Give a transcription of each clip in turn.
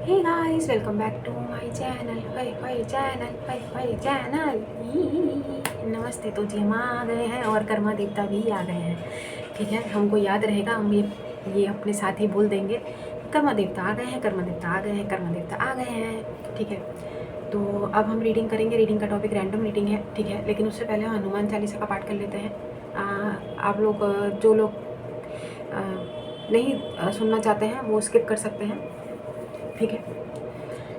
Hey guys, welcome back to my channel. नमस्ते। तो जी हम आ गए हैं और कर्मा देवता भी आ गए हैं। ठीक है, हमको याद रहेगा, हम ये अपने साथ ही बोल देंगे, कर्मा देवता आ गए हैं, कर्मा देवता आ गए हैं, कर्मा देवता आ गए हैं। ठीक है, तो अब हम रीडिंग करेंगे। रीडिंग का टॉपिक रैंडम रीडिंग है। ठीक है, लेकिन उससे पहले हम हनुमान चालीसा का पाठ कर लेते हैं। आप लोग जो लोग नहीं सुनना चाहते हैं वो स्किप कर सकते हैं। ठीक है।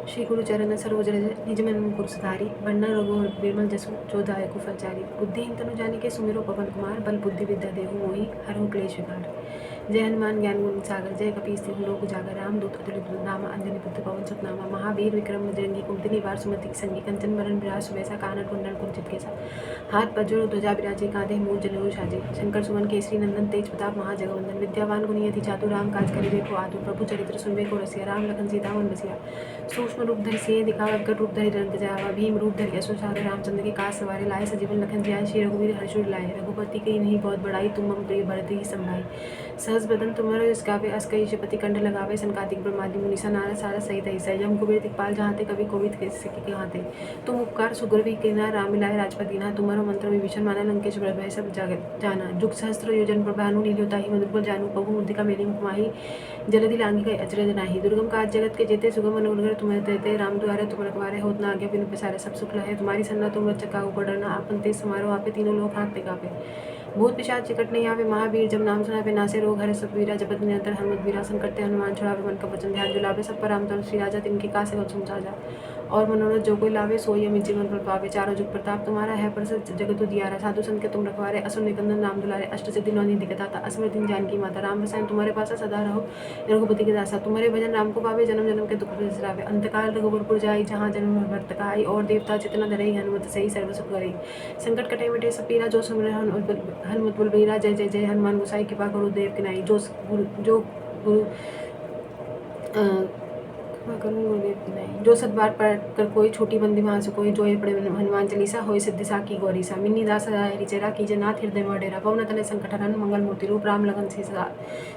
श्री गुरु चरण सरोज रज निज मन मुकुर सुधारी, वरना रघु बिरमल जसु जो दायक फलचारी, बुद्धिहीन तनु जानिके सुमिरो पवन कुमार, बल बुद्धि विद्या देहु मोहि हरहु क्लेश विकार। जय हनुमान ज्ञान गुण सागर, जय कपीस तिहु लोक उजागर, राम दूत अतुलित बल धामा, अंजनी पुत्र पवन सुत नामा, महावीर विक्रम बजरंगी कुमति निवार सुमति संगी, कंचन बरन विराज सुबैसा, कानन कुंडल कुंचित केसा, हाथ वज्र ध्वजा विराजे, कांधे मूल जनेऊ साजे, शंकर सुमन केसरी नंदन, तेज प्रताप महाजगवंदन, विद्यावान गुणियति चातु, राम काज करिबे को आतुर, प्रभु चरित्र सुनबे को रसिया, राम लखन सीता मन बसिया। सूक्ष्म रूप धरि सिंह दिखावा, विकट रूप धरि रंग जावा, भीम रूप धरि असुर सहारे, रामचंद्र के काज सवारे, लाए सजीवन लखन जियाए, श्री रघुवीर हर्षुर लाए, रघुपति की नहीं बहुत बड़ाई, तुम मम प्रिय भरत ही संभाई। सहस बदन तुम्हारा यश गावे, अस कहि श्रीपति कंठ लगावे, सनकादिक ब्रह्मादि मुनीसा नारद सारद सहित ऐसा, यम कुबेर दिक्पाल जहाते, कवि कोविद के हाथे, तुम उपकार सुग्रीव कीन्हा, राम मिलाए राजपद दीन्हा, तुम्हारा मंत्र विभीषण माना, लंकेश भय सब जगत जाना, जुग सहस्त्र योजन प्रभानु, लील्योताहि मधुर जानु, प्रभु मुद्रिका मेली मुखमाही, जलधि लांघि गए अचरज नाही, दुर्गम काज जगत के जेते, सुगम अनुग्रह तुम्हें देते, राम द्वारे तुम रखवारे, होत न आज्ञा बिनु पसारे, सब सुख लहे तुम्हारी सन्ना, तुम रक्षक काहू को डरना, आपन तेज समारोह आपे, तीनों लोग हाथ पे कापे, भूत पिशाच चिकट नहीं आवे, महावीर जब नाम सुनावे, नासे रोग हरे सब वीरा, जपत निरंतर हनुमत वीरा, संकट ते हनुमान छुड़ावे, मन का वचन ध्यान जुलावे, सब पर राम तपस्वी श्री राजा, तिनके कासे वचन सुमसाजा, और मनोरथ जो कोई लावे, सोई अमित जीवन फल पावे, चारों जुग प्रताप तुम्हारा है, प्रसिद्ध जगत उजियारा, साधु संत के तुम रखवारे, असुर निकंदन नाम दुलारे, अष्ट सिद्धि नौ निधि के दाता, असवर दिन जानकी माता, राम रसायन तुम्हारे पासा सदा रहो, रघुपति के दासा, तुम्हारे भजन राम को पावे, जन्म जन्म के दुख बिसरावे, अंतकाल रघुपुर जाई, जहाँ जन्म भरत कहाई, और देवता चितना धरई, हनुमत सही सर्व सुख करई, संकट कटे मिटे सब पीरा, जो सुमिरै हनुमत बल बीरा, जय जय जय हनुमान गोसाई कृपा करो देव की नाई, जो गुरु जो सदबार पढ़ कर कोई छोटी बंदी वहाँ से कोई, जो ये पड़े हनुमान चालीसा होई सिद्धि साकी गौरीसा, मिन्नी दास रिचेरा कीजे नाथ हृदय में डेरा, पवन तनय संकट हरन मंगल मूर्ति रूप, राम लगन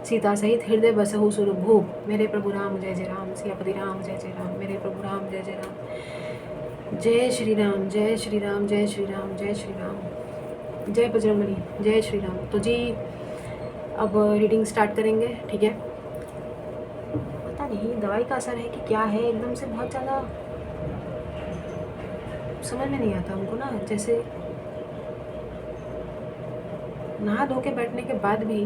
सीता सहित हृदय बसहु सुर भूप, मेरे प्रभु राम जय जय राम, सियापति राम जय जय राम, मेरे प्रभु राम जय जय राम, जय श्री राम जय श्री राम जय श्री राम जय श्री राम, जय बजरंगबली जय श्री राम। तो जी अब रीडिंग स्टार्ट करेंगे। ठीक है, पता नहीं दवाई का असर है कि क्या है, एकदम से बहुत ज़्यादा समझ में नहीं आता हमको ना, जैसे नहा धो के बैठने के बाद भी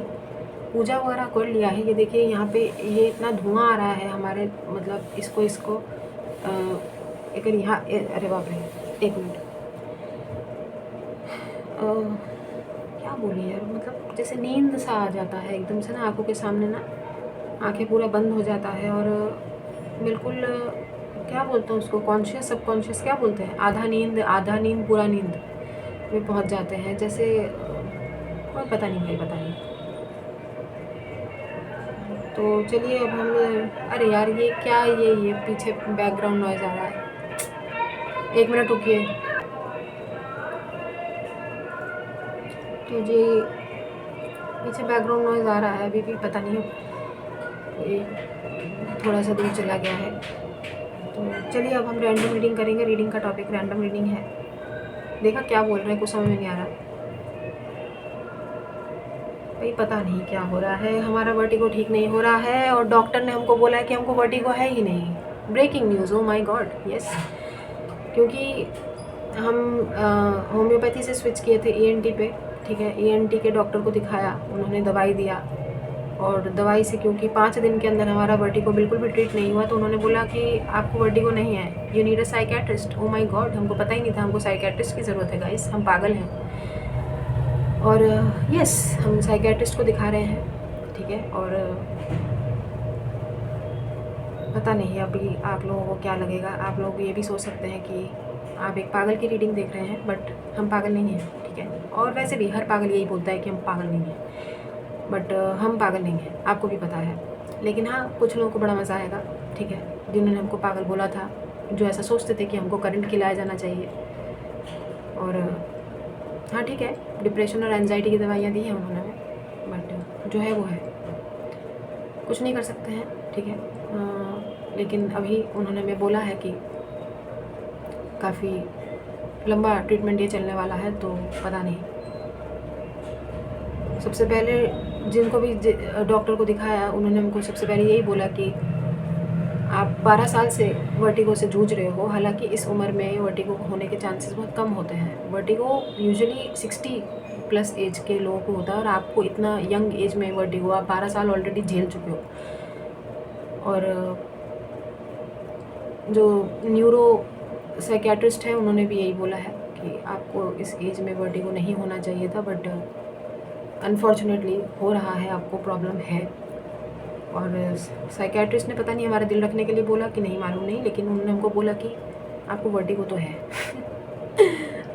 पूजा वगैरह कर लिया है। ये देखिए यहाँ पे ये इतना धुआं आ रहा है हमारे, मतलब इसको अगर यहाँ, अरे बाप रे, एक मिनट, क्या बोलिए यार, मतलब जैसे नींद सा आ जाता है एकदम से ना, आंखों के सामने ना आंखें पूरा बंद हो जाता है, और बिल्कुल क्या बोलते हैं उसको, कॉन्शियस सबकॉन्शियस क्या बोलते हैं, आधा नींद पूरा नींद में पहुंच जाते हैं, जैसे कोई पता नहीं भाई, पता नहीं। तो चलिए अब हम, अरे यार ये क्या, ये पीछे बैकग्राउंड नॉइज़ आ रहा है, एक मिनट रुकिए। तो जी पीछे बैकग्राउंड नॉइज़ आ रहा है, अभी भी पता नहीं थोड़ा सा दूर चला गया है। तो चलिए अब हम रैंडम रीडिंग करेंगे। रीडिंग का टॉपिक रैंडम रीडिंग है। देखा क्या बोल रहे हैं, कुछ समझ में नहीं आ रहा भाई, पता नहीं क्या हो रहा है, हमारा वर्टिगो ठीक नहीं हो रहा है, और डॉक्टर ने हमको बोला है कि हमको वर्टिगो है ही नहीं। Breaking news, oh my God, yes. क्योंकि हम होम्योपैथी से स्विच किए थे ENT पे। ठीक है, ENT के डॉक्टर को दिखाया, उन्होंने दवाई दिया, और दवाई से क्योंकि 5 दिन के अंदर हमारा वर्टिगो बिल्कुल भी ट्रीट नहीं हुआ, तो उन्होंने बोला कि आपको वर्टिगो नहीं है, you need a psychiatrist. O my God, हमको पता ही नहीं था हमको साइकेट्रिस्ट की ज़रूरत है गाइस, हम पागल हैं। और यस, हम साइकेट्रिस्ट को दिखा रहे हैं। ठीक है, और पता नहीं अभी आप लोगों को क्या लगेगा, आप लोग ये भी सोच सकते हैं कि आप एक पागल की रीडिंग देख रहे हैं, बट हम पागल नहीं हैं। ठीक है, और वैसे भी हर पागल यही बोलता है कि हम पागल नहीं हैं, बट हम पागल नहीं हैं, आपको भी पता है। लेकिन हाँ, कुछ लोगों को बड़ा मज़ा आएगा, ठीक है, जिन्होंने हमको पागल बोला था, जो ऐसा सोचते थे कि हमको करंट खिलाया जाना चाहिए। और हाँ ठीक है, डिप्रेशन और एंजाइटी की दवाइयाँ दी हैं उन्होंने, बट जो है वो है, कुछ नहीं कर सकते हैं। ठीक है, लेकिन अभी उन्होंने हमें बोला है कि काफ़ी लंबा ट्रीटमेंट ये चलने वाला है, तो पता नहीं। सबसे पहले जिनको भी डॉक्टर को दिखाया उन्होंने हमको सबसे पहले यही बोला कि आप 12 साल से वर्टिगो से जूझ रहे हो। हालांकि इस उम्र में वर्टिगो होने के चांसेस बहुत कम होते हैं। वर्टिगो यूजुअली 60 प्लस एज के लोगों को होता है, और आपको इतना यंग एज में वर्टिगो, आप 12 साल ऑलरेडी झेल चुके हो। और जो न्यूरो साइकियाट्रिस्ट है उन्होंने भी यही बोला है कि आपको इस एज में वर्टिगो नहीं होना चाहिए था, बट अनफॉर्चुनेटली हो रहा है, आपको प्रॉब्लम है। और साइकियाट्रिस्ट ने पता नहीं हमारा दिल रखने के लिए बोला कि नहीं, मालूम नहीं, लेकिन उन्होंने हमको बोला कि आपको वर्टिगो तो है।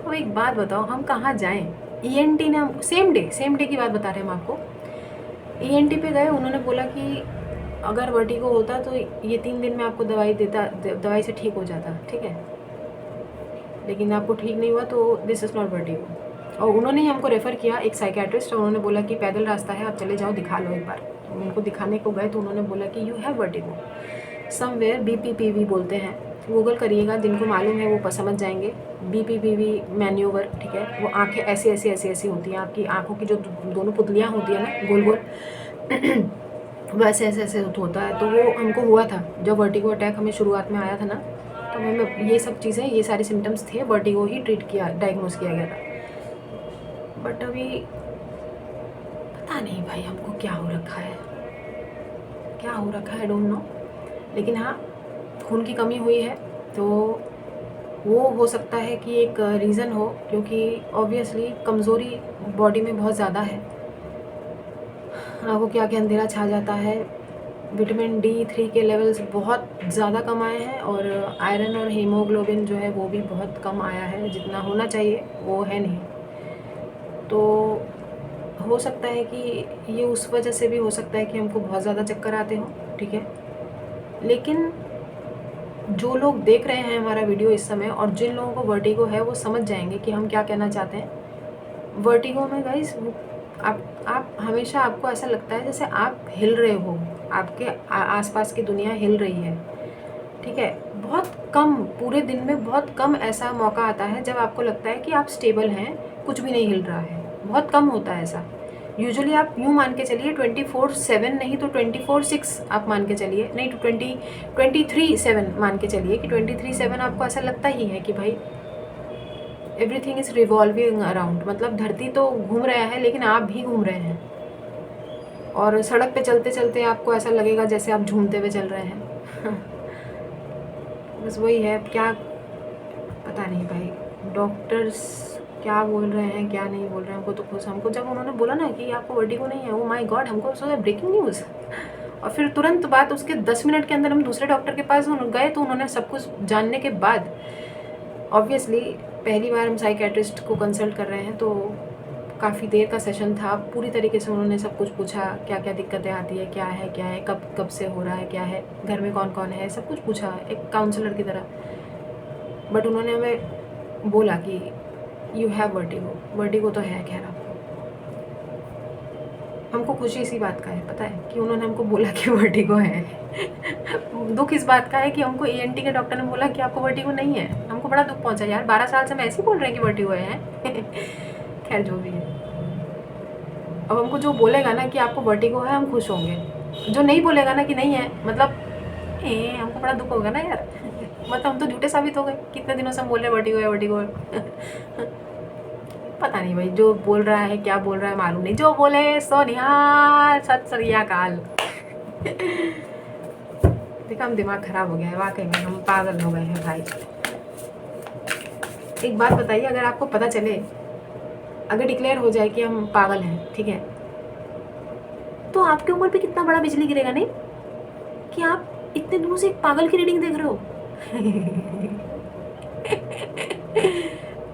अब एक बात बताओ, हम कहाँ जाएं? ईएनटी ने सेम डे की बात बता रहे हैं हम आपको। ईएनटी पे गए, उन्होंने बोला कि अगर वर्टिगो होता तो ये 3 दिन में आपको दवाई से ठीक हो जाता, ठीक है, लेकिन आपको ठीक नहीं हुआ तो दिस इज़ नॉट वर्टिगो। और उन्होंने ही हमको रेफ़र किया एक साइकियाट्रिस्ट, और उन्होंने बोला कि पैदल रास्ता है, आप चले जाओ, दिखा लो एक बार। तो उनको दिखाने को गए तो उन्होंने बोला कि you have vertigo somewhere, BPPV बोलते हैं, गूगल करिएगा, जिनको मालूम है वो समझ जाएंगे। BPPV मैन्यूवर, ठीक है, वो आँखें ऐसी होती हैं, आपकी आँखों की जो दोनों पुतलियाँ होती हैं ना गोल गोल, वैसे ऐसे होता है। तो वो हमको हुआ था जब वर्टिगो अटैक हमें शुरुआत में आया था ना, तो हमें ये सब चीज़ें, ये सारे सिम्टम्स थे, वर्टिगो ही डायग्नोस किया गया था। बट अभी पता नहीं भाई हमको क्या हो रखा है, आई डोंट नो। लेकिन हाँ, खून की कमी हुई है, तो वो हो सकता है कि एक रीज़न हो, क्योंकि ऑब्वियसली कमज़ोरी बॉडी में बहुत ज़्यादा है। आपको क्या क्या अंधेरा छा जाता है, विटामिन D3 के लेवल्स बहुत ज़्यादा कम आए हैं, और आयरन और हीमोग्लोबिन जो है वो भी बहुत कम आया है, जितना होना चाहिए वो है नहीं। तो हो सकता है कि ये उस वजह से भी हो सकता है कि हमको बहुत ज़्यादा चक्कर आते हों, ठीक है। लेकिन जो लोग देख रहे हैं हमारा वीडियो इस समय, और जिन लोगों को वर्टिगो है, वो समझ जाएंगे कि हम क्या कहना चाहते हैं। वर्टिगो में गाइस, आप हमेशा, आपको ऐसा लगता है जैसे आप हिल रहे हो, आपके आसपास की दुनिया हिल रही है, ठीक है। बहुत कम, पूरे दिन में बहुत कम ऐसा मौका आता है जब आपको लगता है कि आप स्टेबल हैं, कुछ भी नहीं हिल रहा है, बहुत कम होता है ऐसा। यूजुअली आप यूँ मान के चलिए 24/7 नहीं तो 24/6 आप मान के चलिए, नहीं तो 23/7 मान के चलिए कि 23/7 आपको ऐसा लगता ही है कि भाई एवरीथिंग इज़ रिवॉल्विंग अराउंड, मतलब धरती तो घूम रहा है लेकिन आप भी घूम रहे हैं। और सड़क पे चलते चलते आपको ऐसा लगेगा जैसे आप झूमते हुए चल रहे हैं। बस वही है, क्या पता नहीं भाई डॉक्टर्स क्या बोल रहे हैं क्या नहीं बोल रहे हैं। हमको तो खुश, हमको जब उन्होंने बोला ना कि आपको वर्टिगो नहीं है, वो माय गॉड, हमको सोचा ब्रेकिंग न्यूज़। और फिर तुरंत बाद उसके 10 मिनट के अंदर हम दूसरे डॉक्टर के पास गए, तो उन्होंने सब कुछ जानने के बाद, ऑब्वियसली पहली बार हम साइकियाट्रिस्ट को कंसल्ट कर रहे हैं, तो काफ़ी देर का सेशन था, पूरी तरीके से उन्होंने सब कुछ पूछा, क्या क्या दिक्कतें आती है, क्या है, कब से हो रहा है, क्या है, घर में कौन कौन है, सब कुछ पूछा एक काउंसलर की तरह। बट उन्होंने हमें बोला कि यू हैव वर्टिगो तो है। खैर, हमको खुशी इसी बात का है, पता है, कि उन्होंने हमको बोला कि वर्टिगो है। दुख इस बात का है कि हमको ENT के डॉक्टर ने बोला कि आपको वर्टिगो नहीं है। हमको बड़ा दुख पहुंचा यार, 12 साल से हम ऐसे ही बोल रहे हैं कि वर्टिगो है। खैर जो भी है, अब हमको जो बोलेगा ना कि आपको वर्टिगो है, हम खुश होंगे। जो नहीं बोलेगा ना कि नहीं है, मतलब हमको बड़ा दुख होगा ना यार। मतलब हम तो झूठे साबित हो गए, कितने दिनों से हम बोल रहे हैं वर्टिगो है। पता नहीं भाई, जो बोल रहा है क्या बोल रहा है मालूम नहीं, जो बोले सो निहाल, सत श्री अकाल। देखा, हम दिमाग खराब हो गया है, वाकई में हम पागल हो गए हैं भाई। एक बात बताइए, अगर आपको पता चले, अगर डिक्लेयर हो जाए कि हम पागल हैं, ठीक है, तो आपके ऊपर भी कितना बड़ा बिजली गिरेगा, नहीं कि आप इतने दिनों से एक पागल की रीडिंग देख रहे हो।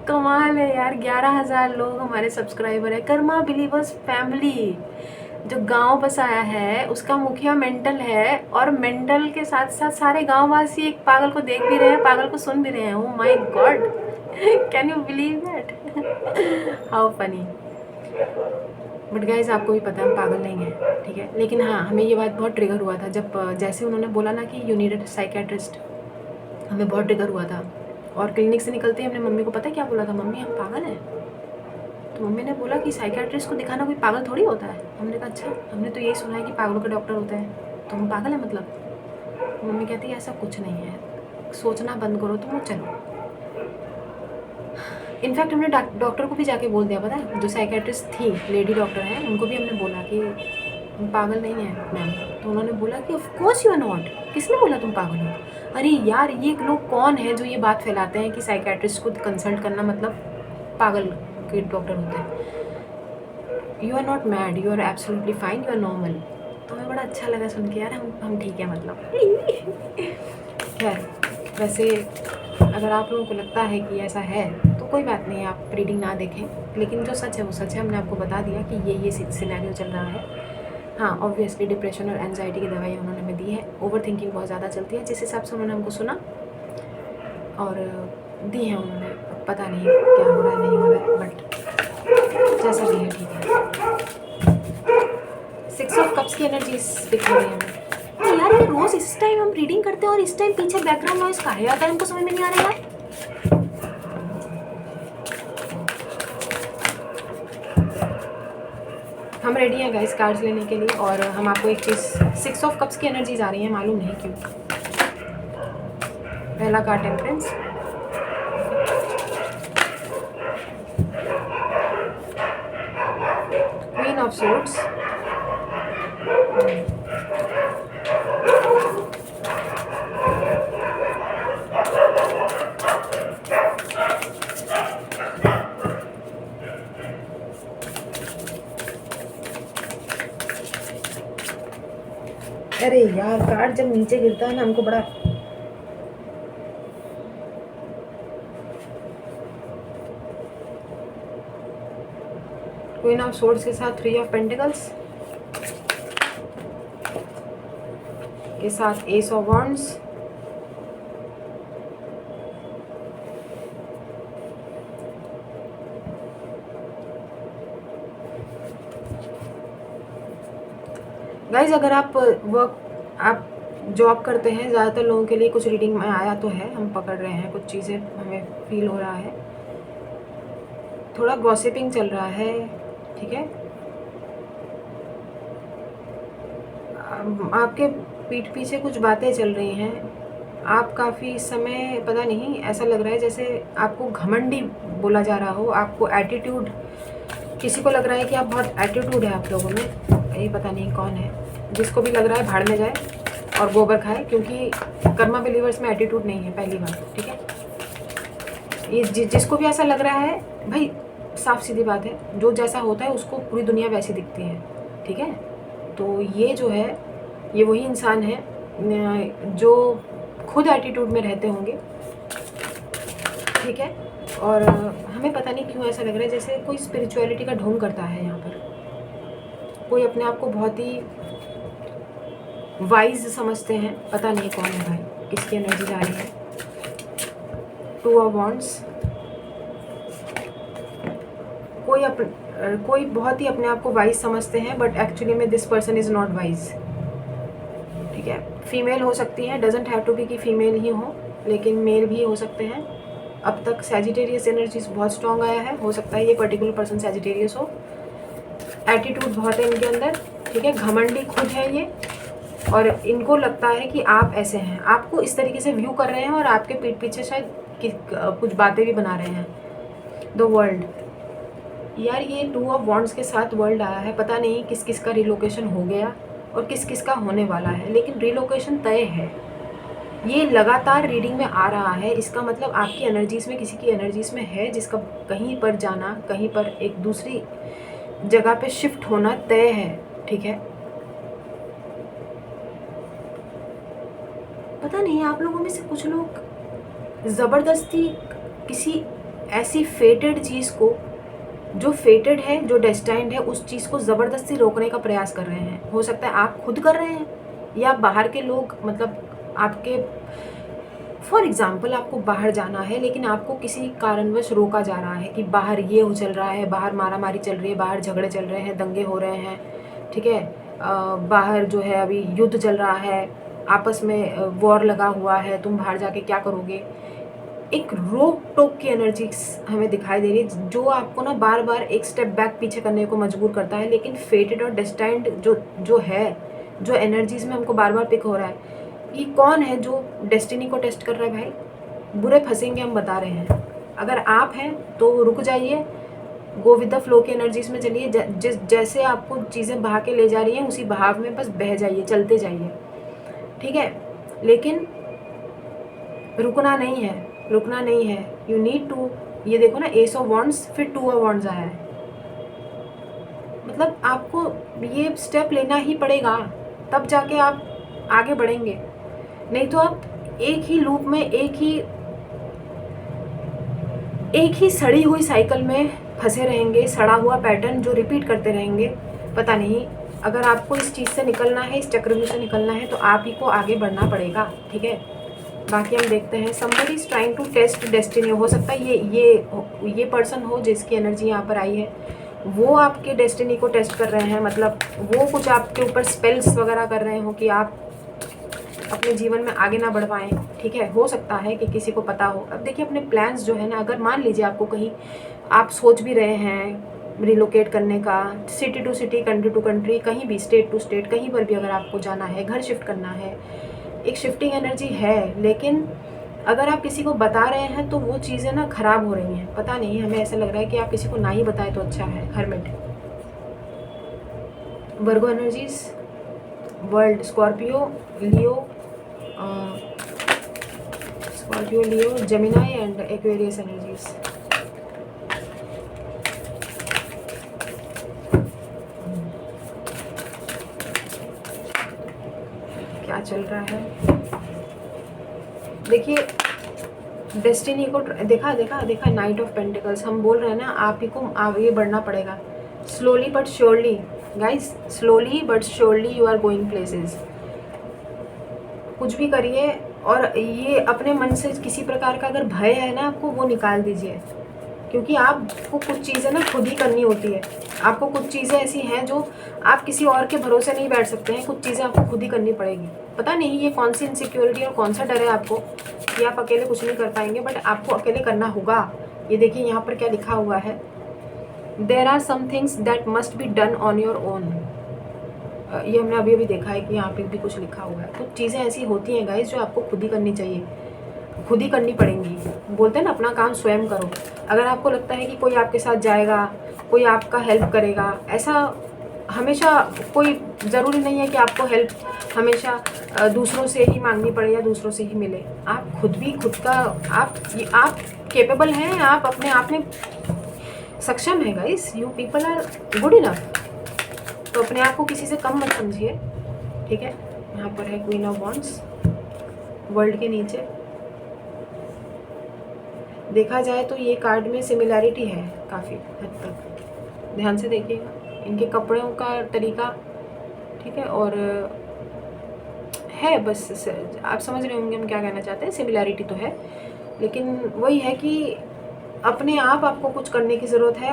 कमाल है यार, 11,000 लोग हमारे सब्सक्राइबर है। कर्मा बिलीवर्स फैमिली जो गांव बसाया है, उसका मुखिया मेंटल है, और मेंटल के साथ साथ सारे गांव वासी एक पागल को देख भी रहे हैं, पागल को सुन भी रहे हैं। Oh my God, can you believe that? How funny. But guys आपको भी पता है हम पागल नहीं हैं, ठीक है। लेकिन हाँ, हमें ये बात बहुत ट्रिगर हुआ था जब जैसे उन्होंने बोला ना कि यू नीड अ साइकेट्रिस्ट, हमें बहुत ट्रिगर हुआ था। और क्लिनिक से निकलते ही हमने मम्मी को पता है क्या बोला था, मम्मी हम पागल हैं। तो मम्मी ने बोला कि साइकेट्रिस्ट को दिखाना कोई पागल थोड़ी होता है। हमने कहा अच्छा, हमने तो यही सुना है कि पागलों के डॉक्टर होते हैं, तो हम पागल हैं मतलब। मम्मी कहती है ऐसा कुछ नहीं है, सोचना बंद करो तुम, चलो। इनफैक्ट हमने डॉक्टर को भी जाके बोल दिया, पता है, जो साइकेट्रिस्ट थी, लेडी डॉक्टर हैं, उनको भी हमने बोला कि हम पागल नहीं हैं मैम। तो उन्होंने बोला कि of course you are not, किसने बोला तुम पागल हो। अरे यार, ये लोग कौन है जो ये बात फैलाते हैं कि साइकेट्रिस्ट को कंसल्ट करना मतलब पागल के डॉक्टर होते हैं। You are not mad, you are absolutely fine, you are normal. तो हमें बड़ा अच्छा लगा सुन के, यार हम ठीक है मतलब। खैर, वैसे अगर आप लोगों को लगता है कि ऐसा है तो कोई बात नहीं, आप रीडिंग ना देखें, लेकिन जो सच है वो सच है। हमने आपको बता दिया कि ये सिनेरियो चल रहा है। हाँ, ऑब्वियसली डिप्रेशन और एंजाइटी की दवाई उन्होंने हमें दी है। ओवर थिंकिंग बहुत ज़्यादा चलती है, जिस हिसाब से उन्होंने हमको सुना और दी है उन्होंने। पता नहीं क्या हो रहा है नहीं हो रहा है, बट जैसा भी है ठीक है। 6 ऑफ कप्स की एनर्जी दिख रही है हमें। यार, ये रोज़ इस टाइम हम रीडिंग करते हैं और इस टाइम पीछे बैकग्राउंड नॉइस काहे आता है, हमको समझ में नहीं आ रहा है। हम रेडी हैं गाइस कार्ड्स लेने के लिए, और हम आपको एक चीज़, 6 ऑफ कप्स की एनर्जीज आ रही हैं, मालूम नहीं क्यों। पहला card temperance, queen of swords, अरे यार, कार्ड जब नीचे गिरता है ना हमको बड़ा क्वीन ऑफ सोर्ड्स के साथ 3 ऑफ पेंटिकल्स के साथ एस ऑफ वॉन्ड्स, गाइज अगर आप जॉब करते हैं, ज़्यादातर लोगों के लिए कुछ रीडिंग में आया तो है, हम पकड़ रहे हैं कुछ चीज़ें, हमें फील हो रहा है, थोड़ा गॉसिपिंग चल रहा है, ठीक है। आपके पीठ पीछे कुछ बातें चल रही हैं, आप काफ़ी इस समय पता नहीं, ऐसा लग रहा है जैसे आपको घमंडी बोला जा रहा हो, आपको एटीट्यूड, किसी को लग रहा है कि आप बहुत एटीट्यूड है आप लोगों में, ये पता नहीं कौन है, जिसको भी लग रहा है भाड़ में जाए और गोबर खाए, क्योंकि कर्मा बिलीवर्स में एटीट्यूड नहीं है, पहली बात, ठीक है। ये जिसको भी ऐसा लग रहा है, भाई साफ सीधी बात है, जो जैसा होता है उसको पूरी दुनिया वैसी दिखती है, ठीक है। तो ये जो है, ये वही इंसान है जो खुद एटीट्यूड में रहते होंगे, ठीक है। और हमें पता नहीं क्यों ऐसा लग रहा है जैसे कोई स्पिरिचुअलिटी का ढोंग करता है यहाँ पर, कोई अपने आप को बहुत ही वाइज समझते हैं, पता नहीं कौन है भाई, किसकी एनर्जी जा रही है। 2 ऑफ वॉन्ड्स, कोई बहुत ही अपने आप को वाइज समझते हैं, बट एक्चुअली में this person is not wise, ठीक है। फीमेल हो सकती है, डजेंट हैव टू बी कि फीमेल ही हो, लेकिन मेल भी हो सकते हैं। अब तक सैजिटेरियस एनर्जीज बहुत स्ट्रॉन्ग आया है, हो सकता है ये पर्टिकुलर पर्सन सैजिटेरियस हो। एटीट्यूड बहुत है इनके अंदर, ठीक है, घमंडी खुद है ये, और इनको लगता है कि आप ऐसे हैं, आपको इस तरीके से व्यू कर रहे हैं, और आपके पीठ पीछे शायद कुछ बातें भी बना रहे हैं। द वर्ल्ड, यार ये 2 ऑफ वॉन्ड्स के साथ वर्ल्ड आया है, पता नहीं किस किस का रिलोकेशन हो गया और किस किस का होने वाला है, लेकिन रिलोकेशन तय है, ये लगातार रीडिंग में आ रहा है। इसका मतलब आपकी एनर्जीज़ में किसी की एनर्जीज़ में है जिसका कहीं पर जाना, कहीं पर एक दूसरी जगह पे शिफ्ट होना तय है, ठीक है। पता नहीं आप लोगों में से कुछ लोग ज़बरदस्ती किसी ऐसी फेटेड चीज़ को, जो फेटेड है, जो डेस्टाइंड है, उस चीज़ को ज़बरदस्ती रोकने का प्रयास कर रहे हैं। हो सकता है आप खुद कर रहे हैं, या बाहर के लोग, मतलब आपके फॉर एग्ज़ाम्पल आपको बाहर जाना है, लेकिन आपको किसी कारणवश रोका जा रहा है कि बाहर ये हो चल रहा है, बाहर मारामारी चल रही है, बाहर झगड़े चल रहे हैं, दंगे हो रहे हैं, ठीक है, बाहर जो है अभी युद्ध चल रहा है, आपस में वॉर लगा हुआ है, तुम बाहर जाके क्या करोगे। एक रोक टोक की एनर्जी हमें दिखाई दे रही है, जो आपको ना बार बार एक स्टेप बैक पीछे करने को मजबूर करता है। लेकिन फेटेड और डेस्टाइंड जो है, जो एनर्जीज में हमको बार बार पिक हो रहा है, ये कौन है जो डेस्टिनी को टेस्ट कर रहा है भाई। बुरे फंसेंगे हम बता रहे हैं। अगर आप हैं तो रुक जाइए, गो विद द फ्लो की एनर्जीज में चलिए। जैसे आपको चीज़ें बहा के ले जा रही हैं, उसी बहाव में बस बह जाइए, चलते जाइए, ठीक है। लेकिन रुकना नहीं है, रुकना नहीं है। यू नीड टू, ये देखो ना, एस ऑफ वॉन्ड्स, फिर 2 ऑफ वॉन्ड्स आया है। मतलब आपको ये स्टेप लेना ही पड़ेगा, तब जाके आप आगे बढ़ेंगे। नहीं तो आप एक ही लूप में, एक ही सड़ी हुई साइकिल में फंसे रहेंगे, सड़ा हुआ पैटर्न जो रिपीट करते रहेंगे। पता नहीं, अगर आपको इस चीज़ से निकलना है, इस चक्रव्यूह से निकलना है, तो आप ही को आगे बढ़ना पड़ेगा, ठीक है। बाकी हम देखते हैं। Somebody is trying to test destiny. हो सकता है ये पर्सन हो जिसकी एनर्जी यहाँ पर आई है, वो आपके डेस्टिनी को टेस्ट कर रहे हैं। मतलब वो कुछ आपके ऊपर स्पेल्स वगैरह कर रहे हो कि आप अपने जीवन में आगे ना बढ़ पाएँ, ठीक है। हो सकता है कि किसी को पता हो। अब देखिए, अपने प्लान्स जो है ना, अगर मान लीजिए आपको कहीं आप सोच भी रहे हैं रिलोकेट करने का, city to city, country to country, कहीं भी, स्टेट टू स्टेट, कहीं पर भी अगर आपको जाना है, घर शिफ्ट करना है, एक शिफ्टिंग एनर्जी है। लेकिन अगर आप किसी को बता रहे हैं तो वो चीज़ें ना ख़राब हो रही हैं। पता नहीं, हमें ऐसा लग रहा है कि आप किसी को ना ही बताएं तो अच्छा है। Hermit, Virgo energies, world, Scorpio, Leo, Gemini and Aquarius energies. क्या चल रहा है देखिए, डेस्टिनी को देखा, नाइट ऑफ पेंटिकल्स। हम बोल रहे हैं ना, आप ही को आगे बढ़ना पड़ेगा। Slowly but surely guys, slowly but surely you are going places. कुछ भी करिए, और ये अपने मन से किसी प्रकार का अगर भय है ना आपको, वो निकाल दीजिए। क्योंकि आपको कुछ चीज़ें ना खुद ही करनी होती है। आपको कुछ चीज़ें ऐसी हैं जो आप किसी और के भरोसे नहीं बैठ सकते हैं। कुछ चीज़ें आपको खुद ही करनी पड़ेगी। पता नहीं ये कौन सी इनसिक्योरिटी और कौन सा डर है आपको कि आप अकेले कुछ नहीं कर पाएंगे, बट आपको अकेले करना होगा। ये देखिए यहाँ पर क्या लिखा हुआ है, there are some things that must be done on your own. ये हमने अभी देखा है कि यहाँ पे भी कुछ लिखा हुआ है। कुछ चीज़ें ऐसी होती हैं गाइस जो आपको खुद ही करनी चाहिए, खुद ही करनी पड़ेंगी। बोलते हैं ना, अपना काम स्वयं करो। अगर आपको लगता है कि कोई आपके साथ जाएगा, कोई आपका हेल्प करेगा, ऐसा हमेशा कोई ज़रूरी नहीं है कि आपको हेल्प हमेशा दूसरों से ही मांगनी पड़े या दूसरों से ही मिले। आप खुद भी खुद का, आप केपेबल हैं, आप अपने आप में सक्षम है guys. You people are good enough. तो अपने आप को किसी से कम मत समझिए, ठीक है। यहाँ पर है क्वीन ऑफ वॉन्ड्स, वर्ल्ड के नीचे। देखा जाए तो ये कार्ड में सिमिलैरिटी है काफ़ी हद तक, ध्यान से देखिएगा। इनके कपड़ों का तरीका, ठीक है, और है, बस आप समझ रहे होंगे हम क्या कहना चाहते हैं। सिमिलैरिटी तो है, लेकिन वही है कि अपने आप आपको कुछ करने की ज़रूरत है।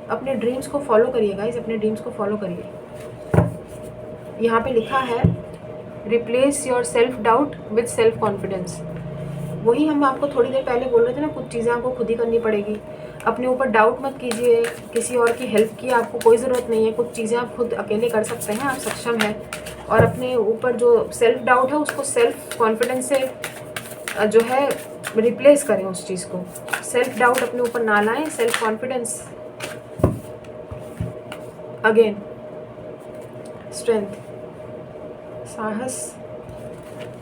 अपने ड्रीम्स को फॉलो करिए गाइस, अपने ड्रीम्स को फॉलो करिए। यहाँ पे लिखा है, replace your self doubt with self confidence. वही हम आपको थोड़ी देर पहले बोल रहे थे ना, कुछ चीज़ें आपको खुद ही करनी पड़ेगी। अपने ऊपर डाउट मत कीजिए, किसी और की हेल्प की आपको कोई ज़रूरत नहीं है। कुछ चीज़ें आप खुद अकेले कर सकते हैं, आप सक्षम हैं। और अपने ऊपर जो सेल्फ डाउट है उसको सेल्फ कॉन्फिडेंस से जो है रिप्लेस करें उस चीज़ को। सेल्फ डाउट अपने ऊपर ना लाएं, सेल्फ कॉन्फिडेंस, अगेन स्ट्रेंथ, साहस।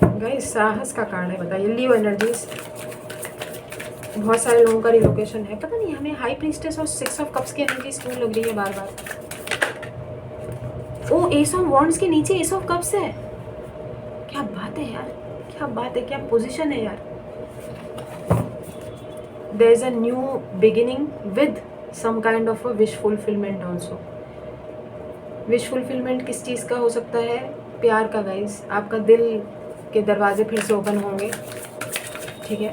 गाइस साहस का कारण है, बताइए। लियो एनर्जीज, बहुत सारे लोगों का रिलोकेशन है। पता नहीं हमें हाई प्रीस्टेस और 6 ऑफ कप्स की एनर्जीज क्यों लग रही है बार बार। ओ, एस ऑफ वॉन्ड्स के नीचे एस ऑफ कप्स है। क्या बात है यार, क्या बात है, क्या पोजीशन है यार। There is a new beginning with some kind of a wish fulfilment also. Wish fulfilment किस चीज़ का हो सकता है? प्यार का गाइस। आपका दिल के दरवाजे फिर से ओपन होंगे। ठीक है।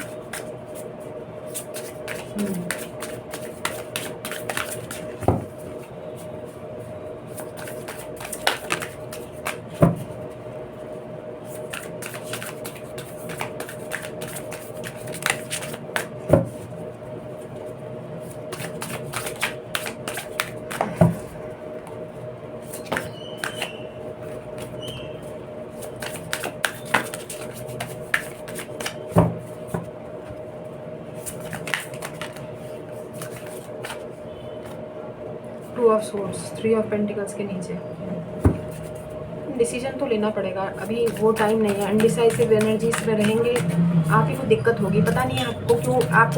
Two of swords, 3 of pentacles के नीचे। डिसीजन तो लेना पड़ेगा, अभी वो टाइम नहीं है। अनडिसाइसिव एनर्जीज में रहेंगे, आप ही को दिक्कत होगी। पता नहीं आपको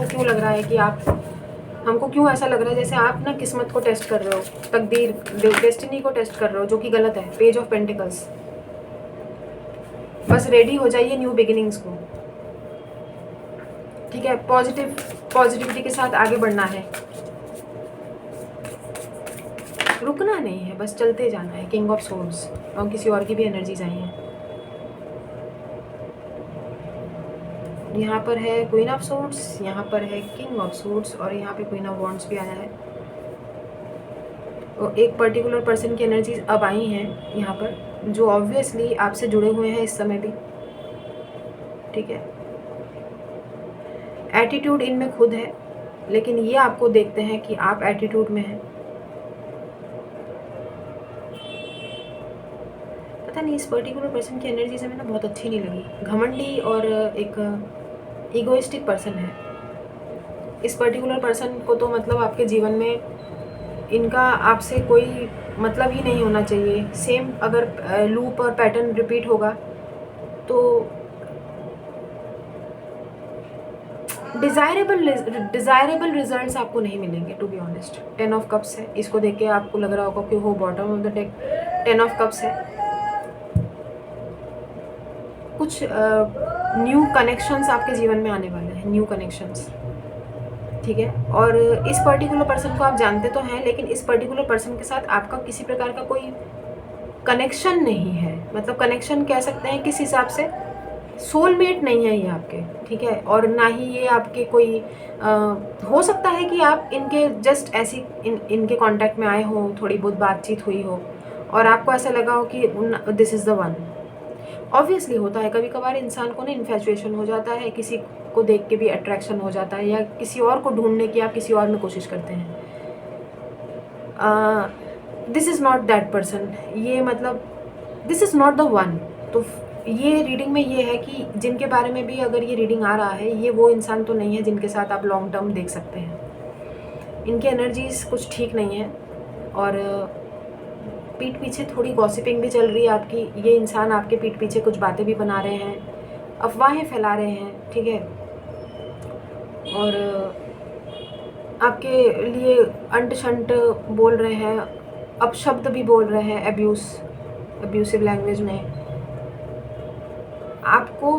क्यों लग रहा है कि हमको क्यों ऐसा लग रहा है जैसे आप ना किस्मत को टेस्ट कर रहे हो, तकदीर, डेस्टिनी को टेस्ट कर रहे हो, जो कि गलत है। Page of pentacles. बस रेडी हो जाइए न्यू बिगिनिंग्स को, ठीक है। पॉजिटिविटी के साथ आगे बढ़ना है, रुकना नहीं है, बस चलते जाना है। किंग ऑफ सोर्ड्स, और किसी और की भी एनर्जीज आई हैं। यहाँ पर है क्वीन ऑफ सोर्ड्स, यहाँ पर है किंग ऑफ सोर्ड्स, और यहाँ पे क्वीन ऑफ वॉन्ड्स भी आया है। और एक पर्टिकुलर पर्सन की एनर्जीज अब आई हैं यहाँ पर, जो ऑब्वियसली आपसे जुड़े हुए हैं इस समय भी, ठीक है। एटीट्यूड इनमें खुद है, लेकिन ये आपको देखते हैं कि आप एटीट्यूड में हैं। पता नहीं, इस पर्टिकुलर पर्सन की एनर्जीज हमें ना बहुत अच्छी नहीं लगी। घमंडी और एक ईगोइस्टिक पर्सन है। इस पर्टिकुलर पर्सन को तो मतलब आपके जीवन में इनका आपसे कोई मतलब ही नहीं होना चाहिए। सेम अगर लूप और पैटर्न रिपीट होगा तो डिज़ायरेबल रिजल्ट्स आपको नहीं मिलेंगे, to be honest. 10 of cups है, इसको देख के आपको लग रहा होगा कि वो bottom of the deck. 10 of cups है। कुछ न्यू कनेक्शंस आपके जीवन में आने वाले हैं, न्यू कनेक्शंस, ठीक है। और इस पर्टिकुलर पर्सन को आप जानते तो हैं, लेकिन इस पर्टिकुलर पर्सन के साथ आपका किसी प्रकार का कोई कनेक्शन नहीं है। मतलब कनेक्शन कह सकते हैं किस हिसाब से, सोलमेट नहीं है ये आपके, ठीक है। और ना ही ये आपके कोई हो सकता है कि आप इनके जस्ट ऐसी इनके कांटेक्ट में आए हो, थोड़ी बहुत बातचीत हुई हो और आपको ऐसा लगा हो कि this is the one. Obviously होता है, कभी कभार इंसान को ना इन्फैचुएशन हो जाता है, किसी को देख के भी अट्रैक्शन हो जाता है, या किसी और को ढूंढने की आप किसी और में कोशिश करते हैं। This is not that person, ये मतलब this is not the one. तो ये रीडिंग में ये है कि जिनके बारे में भी अगर ये रीडिंग आ रहा है, ये वो इंसान तो नहीं है जिनके साथ आप लॉन्ग टर्म देख सकते हैं। इनकी एनर्जीज कुछ ठीक नहीं है, और पीठ पीछे थोड़ी गॉसिपिंग भी चल रही है आपकी। ये इंसान आपके पीठ पीछे कुछ बातें भी बना रहे हैं, अफवाहें फैला रहे हैं, ठीक है। और आपके लिए अंट शंट बोल रहे हैं, अपशब्द भी बोल रहे हैं, अब्यूसिव लैंग्वेज में। आपको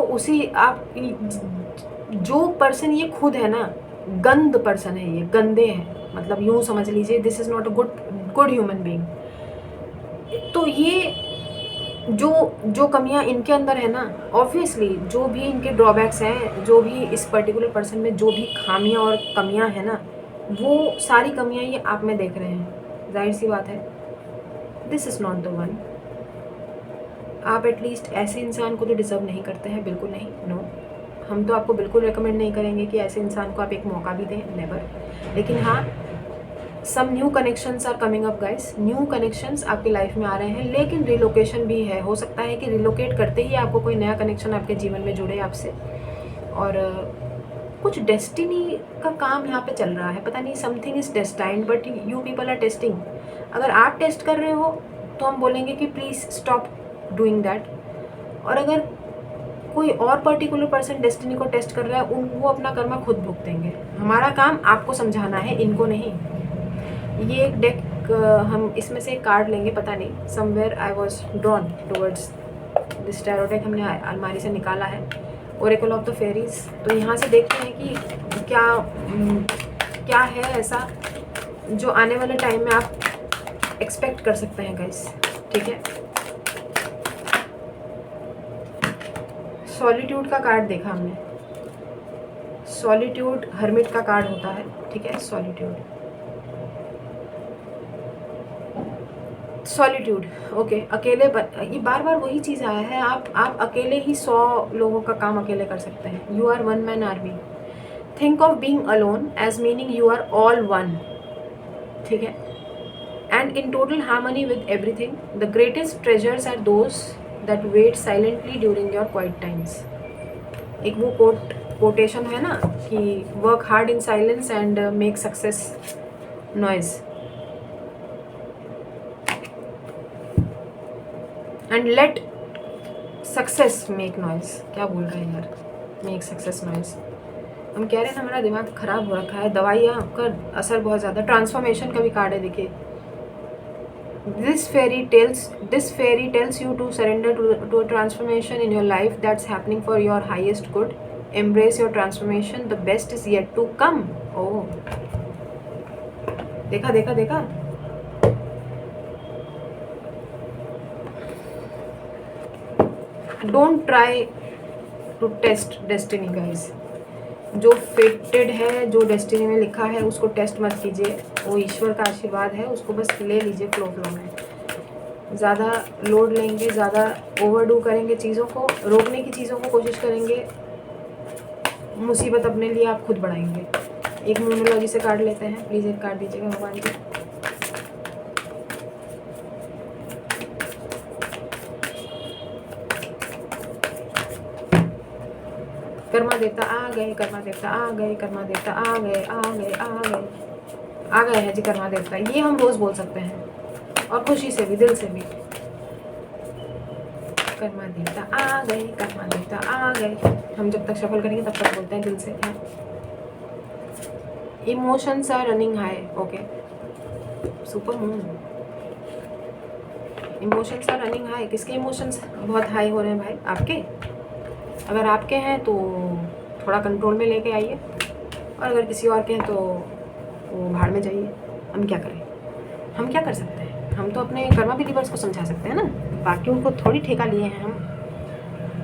आप जो पर्सन ये खुद है ना, गंद पर्सन है, ये गंदे हैं, मतलब यूँ समझ लीजिए, this is not a good human being. तो ये जो कमियां इनके अंदर है ना, ऑब्वियसली जो भी इनके ड्रॉबैक्स हैं, जो भी इस पर्टिकुलर पर्सन में जो भी खामियां और कमियां हैं ना, वो सारी कमियां ये आप में देख रहे हैं। जाहिर सी बात है, this is not the one. आप एटलीस्ट ऐसे इंसान को तो डिज़र्व नहीं करते हैं, बिल्कुल नहीं, नो। हम तो आपको बिल्कुल रेकमेंड नहीं करेंगे कि ऐसे इंसान को आप एक मौका भी दें, नेवर। लेकिन हाँ, some new connections are coming up guys. New connections आपकी लाइफ में आ रहे हैं, लेकिन रिलोकेशन भी है। हो सकता है कि रिलोकेट करते ही आपको कोई नया कनेक्शन आपके जीवन में जुड़े आपसे। और कुछ डेस्टिनी का काम यहाँ पे चल रहा है, पता नहीं, something is destined, but you people are testing. अगर आप टेस्ट कर रहे हो तो हम बोलेंगे कि प्लीज़ स्टॉप डूइंग दैट। और अगर कोई और पर्टिकुलर पर्सन डेस्टिनी को टेस्ट कर रहा है, वो अपना कर्मा खुद भुगतेंगे। हमारा काम आपको समझाना है, इनको नहीं। ये एक डेक, हम इसमें से एक कार्ड लेंगे, पता नहीं, somewhere I was drawn towards this tarot deck, हमने अलमारी से निकाला है, ओरेकल ऑफ द फेरीज। तो यहाँ से देखते हैं कि क्या है ऐसा जो आने वाले टाइम में आप एक्सपेक्ट कर सकते हैं गाइस, ठीक है। सॉलिट्यूड का कार्ड देखा हमने, सॉलिट्यूड हर्मिट का कार्ड होता है, ठीक है। सॉलिट्यूड ओके, अकेले ये बार बार वही चीज़ आया है। आप अकेले ही 100 लोगों का काम अकेले कर सकते हैं। You are one man army. Think of being alone as meaning you are all one, ठीक है। And in total harmony with everything. The greatest treasures are those that wait silently during your quiet times. एक वो quotation है ना कि work hard in silence and make success noise, and let success make noise. क्या बोल रहे हैं यार, मेक सक्सेस नॉइज। हम कह रहे हैं ना हमारा दिमाग ख़राब हो रखा है, दवाइयाँ का असर बहुत ज़्यादा। ट्रांसफॉर्मेशन का भी कार्ड है, देखिए। This fairy tells you to surrender to a transformation in your life that's happening for your highest good. Embrace your transformation. The best is yet to come. Oh, देखा देखा देखा। Don't try to test destiny, guys. जो फेटेड है, जो destiny में लिखा है, उसको टेस्ट मत कीजिए। वो ईश्वर का आशीर्वाद है, उसको बस ले लीजिए फ्लो में। ज़्यादा लोड लेंगे, ज़्यादा ओवरडू करेंगे, चीज़ों को रोकने की चीज़ों को कोशिश करेंगे, मुसीबत अपने लिए आप खुद बढ़ाएंगे। एक न्यूमरोलॉजी से कार्ड लेते हैं, प्लीज़ एक कार्ड दीजिएगा भगवान जी। कर्मा देवता आ गए, कर्मा देवता आ गए, कर्मा देवता आ गए, आ गए, आ गए, आ गए हैं जी कर्मा देवता। ये हम रोज़ बोल सकते हैं, और खुशी से भी, दिल से भी। कर्मा देवता आ गए, कर्मा देवता आ गए। हम जब तक सफल करेंगे तब तक बोलते हैं दिल से। Emotions are running high, okay. Super moon, emotions are running high. किसके इमोशंस बहुत हाई हो रहे हैं भाई? आपके। अगर आपके हैं तो थोड़ा कंट्रोल में लेके आइए, और अगर किसी और के हैं तो वो भाड़ में जाइए। हम क्या करें, हम क्या कर सकते हैं? हम तो अपने कर्मा बिलीवर्स को समझा सकते हैं ना, बाकियों को थोड़ी ठेका लिए हैं हम।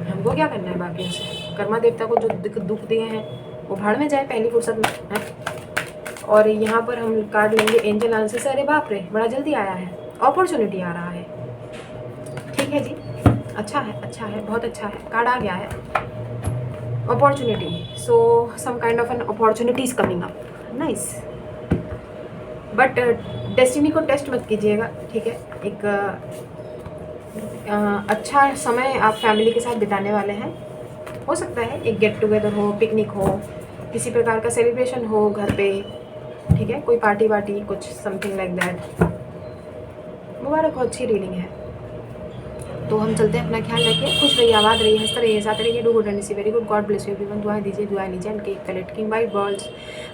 हमको क्या करना है बाकियों से? कर्मा देवता को जो दुख दिए हैं वो भाड़ में जाए पहली फुर्सत में है। और यहाँ पर हम कार्ड लेंगे एंजल आंसर से। अरे बाप रे, बड़ा जल्दी आया है, अपॉर्चुनिटी आ रहा है। ठीक है जी, अच्छा है, अच्छा है, बहुत अच्छा है। कार्ड आ गया है opportunity. So some kind of an opportunity is coming up, nice. But destiny को टेस्ट मत कीजिएगा, ठीक है। एक अच्छा समय आप फैमिली के साथ बिताने वाले हैं। हो सकता है एक गेट टुगेदर हो, पिकनिक हो, किसी प्रकार का सेलिब्रेशन हो घर पे, ठीक है। कोई पार्टी वार्टी, कुछ समथिंग लाइक दैट। मुबारक हो, अच्छी रीडिंग है। तो हम चलते हैं, अपना ख्याल रखिए, खुश रहिए, आबाद रहिए, हंसते रहिए, साथ रहिए। Do good and see very good. God bless you everyone. दुआ दीजिए, दुआ लीजिए, and cake collecting white balls.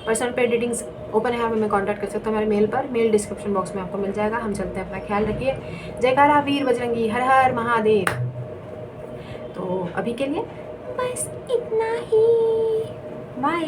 Personal पे एडिटिंग्स ओपन है, आप हमें कॉन्टैक्ट कर सकते हैं हमारे मेल पर। मेल डिस्क्रिप्शन बॉक्स में आपको मिल जाएगा। हम चलते हैं, अपना ख्याल रखिए। जयकारा वीर बजरंगी, हर हर महादेव। तो अभी के लिए बस इतना ही, बाय।